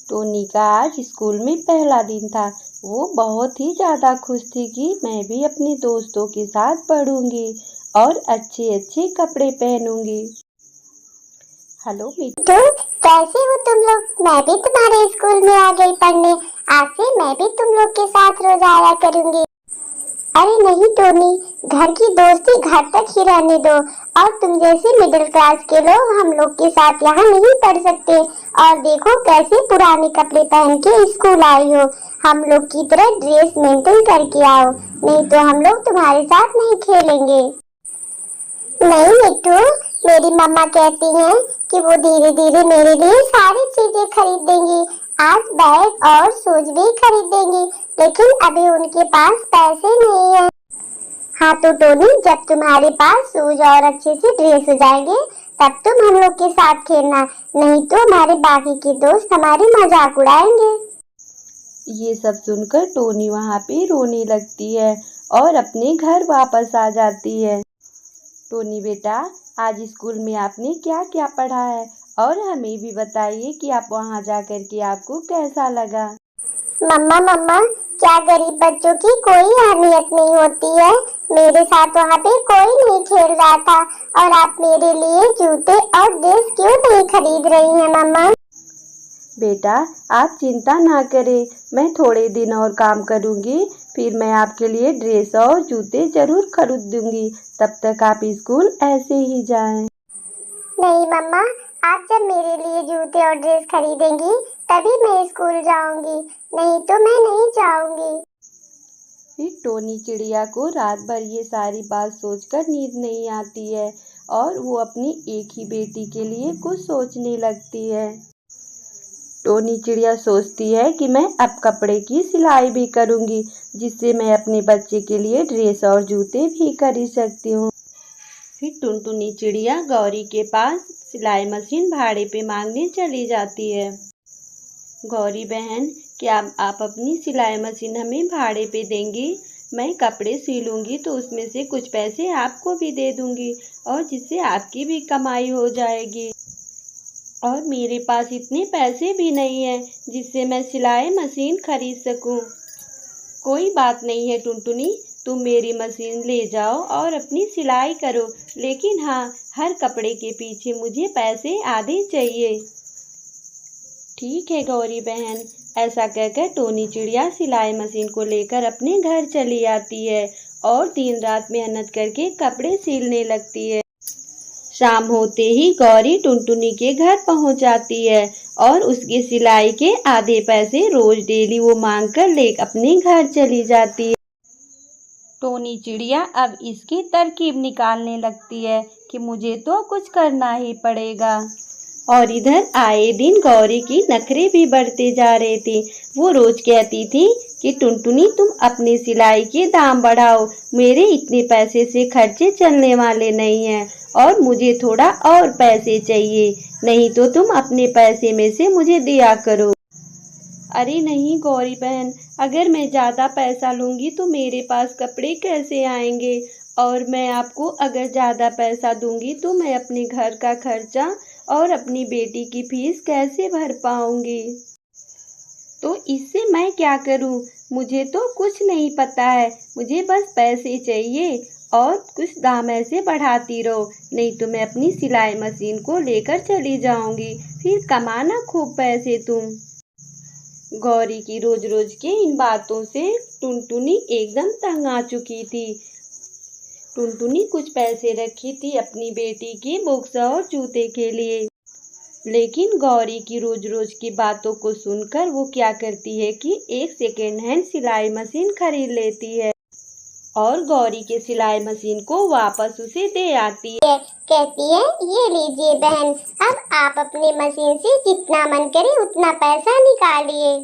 Tony का आज school में पहला दिन था। वो बहुत ही ज़्यादा खुश थी कि मैं भी अपने दोस्तों के साथ पढ़ूंगी और अच्छे अच्छे कपड़े पहनूंगी। हेलो मीठू। तो कैसे हो तुम लोग? मैं भी तुम्हारे स्कूल में आ गई पढ़ने। आज से मैं भी तुम लोग के साथ रोज आया करूंगी। अरे नहीं टोनी, घर की दोस्ती घर तक ही रहने दो। और तुम जैसे मिडिल क्लास के लोग हम लोग के साथ यहाँ नहीं पढ़ सकते। और देखो कैसे पुराने कपड़े पहन के स्कूल आई हो। हम लोग की तरह ड्रेस मेंटेन करके आओ, नहीं तो हम लोग तुम्हारे साथ नहीं खेलेंगे। नहीं मिट्टू, मेरी मम्मा कहती हैं कि वो धीरे धीरे मेरे लिए सारी चीजें खरीद देंगी। आज बैग और शूज भी खरीद देंगी, लेकिन अभी उनके पास पैसे नहीं है। हाँ तो टोनी, जब तुम्हारे पास शूज और अच्छे से ड्रेस हो जाएंगे तब तुम हम लोग के साथ खेलना, नहीं तो हमारे बाकी के दोस्त हमारी मजाक उड़ाएंगे। ये सब सुनकर टोनी वहाँ पे रोने लगती है और अपने घर वापस आ जाती है। टोनी बेटा, आज स्कूल में आपने क्या क्या पढ़ा है और हमें भी बताइए कि आप वहाँ जाकर के आपको कैसा लगा। मम्मा मम्मा, क्या गरीब बच्चों की कोई अहमियत नहीं होती है? मेरे साथ वहाँ पे कोई नहीं खेल रहा था, और आप मेरे लिए जूते और ड्रेस क्यों नहीं खरीद रही हैं मम्मा? बेटा, आप चिंता ना करें, मैं थोड़े दिन और काम करूँगी, फिर मैं आपके लिए ड्रेस और जूते जरूर खरीद दूँगी। तब तक आप स्कूल ऐसे ही जाएं। नहीं मम्मा, आप जब मेरे लिए जूते और ड्रेस खरीदेंगी तभी मैं स्कूल जाऊंगी, नहीं तो मैं नहीं जाऊंगी। फिर टोनी चिड़िया को रात भर ये सारी बात सोचकर नींद नहीं आती है और वो अपनी एक ही बेटी के लिए कुछ सोचने लगती है। टोनी चिड़िया सोचती है कि मैं अब कपड़े की सिलाई भी करूँगी, जिससे मैं अपने बच्चे के लिए ड्रेस और जूते भी खरीद सकती हूँ। फिर टुनटुनी चिड़िया गौरी के पास सिलाई मशीन भाड़े पे मांगने चली जाती है। गौरी बहन, क्या आप अपनी सिलाई मशीन हमें भाड़े पे देंगी? मैं कपड़े सिलूंगी तो उसमें से कुछ पैसे आपको भी दे दूंगी और जिससे आपकी भी कमाई हो जाएगी। और मेरे पास इतने पैसे भी नहीं हैं जिससे मैं सिलाई मशीन खरीद सकूं। कोई बात नहीं है टुनटुनी, तुम मेरी मशीन ले जाओ और अपनी सिलाई करो, लेकिन हाँ, हर कपड़े के पीछे मुझे पैसे आधे चाहिए। ठीक है गौरी बहन। ऐसा कहकर टोनी चिड़िया सिलाई मशीन को लेकर अपने घर चली आती है और दिन रात मेहनत करके कपड़े सिलने लगती है। शाम होते ही गौरी टुनटुनी के घर पहुंच जाती है और उसकी सिलाई के आधे पैसे रोज डेली वो मांग कर ले अपने घर चली जाती है। टोनी चिड़िया अब इसकी तरकीब निकालने लगती है कि मुझे तो कुछ करना ही पड़ेगा। और इधर आए दिन गौरी की नखरे भी बढ़ते जा रहे थे। वो रोज कहती थी कि टुनटुनी, तुम अपने सिलाई के दाम बढ़ाओ, मेरे इतने पैसे से खर्चे चलने वाले नहीं हैं और मुझे थोड़ा और पैसे चाहिए, नहीं तो तुम अपने पैसे में से मुझे दिया करो। अरे नहीं गौरी बहन, अगर मैं ज़्यादा पैसा लूँगी तो मेरे पास कपड़े कैसे आएंगे, और मैं आपको अगर ज़्यादा पैसा दूँगी तो मैं अपने घर का खर्चा और अपनी बेटी की फीस कैसे भर पाऊँगी। तो इससे मैं क्या करूँ? मुझे तो कुछ नहीं पता है, मुझे बस पैसे चाहिए और कुछ दाम ऐसे बढ़ाती रहो, नहीं तो मैं अपनी सिलाई मशीन को लेकर चली जाऊँगी, फिर कमाना खूब पैसे तुम। गौरी की रोज रोज के इन बातों से टुनटुनी एकदम तंग आ चुकी थी। टुनटुनी कुछ पैसे रखी थी अपनी बेटी की बुक्स और जूते के लिए, लेकिन गौरी की रोज रोज की बातों को सुनकर वो क्या करती है कि एक सेकेंड हैंड सिलाई मशीन खरीद लेती है और गौरी के सिलाई मशीन को वापस उसे दे आती है। कहती है, ये लीजिए बहन, अब आप अपनी मशीन से जितना मन करे उतना पैसा निकालिए।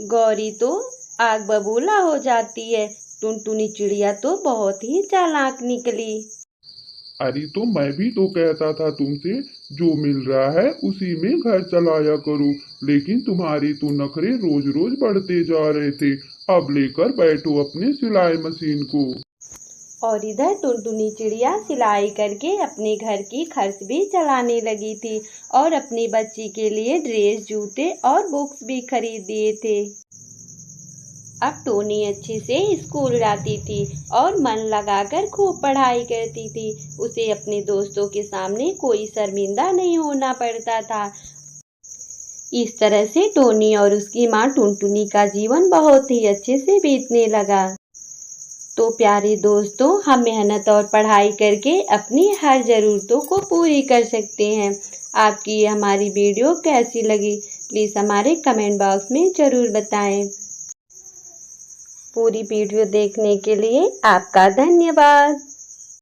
गौरी तो आग बबूला हो जाती है। टुनटुनी चिड़िया तो बहुत ही चालाक निकली। अरे तो मैं भी तो कहता था तुमसे, जो मिल रहा है उसी में घर चलाया करो, लेकिन तुम्हारी तो नखरे रोज रोज बढ़ते जा रहे थे। अब लेकर बैठो अपने सिलाई मशीन को। और इधर टुनटुनी चिड़िया सिलाई करके अपने घर की खर्च भी चलाने लगी थी और अपनी बच्ची के लिए ड्रेस, जूते और बुक्स भी खरीद दिए थे। अब टोनी अच्छे से स्कूल जाती थी और मन लगाकर खूब पढ़ाई करती थी। उसे अपने दोस्तों के सामने कोई शर्मिंदा नहीं होना पड़ता था। इस तरह से टोनी और उसकी माँ टुनटुनी का जीवन बहुत ही अच्छे से बीतने लगा। तो प्यारे दोस्तों, हम मेहनत और पढ़ाई करके अपनी हर ज़रूरतों को पूरी कर सकते हैं। आपकी ये हमारी वीडियो कैसी लगी, प्लीज़ हमारे कमेंट बॉक्स में ज़रूर बताएं। पूरी वीडियो देखने के लिए आपका धन्यवाद।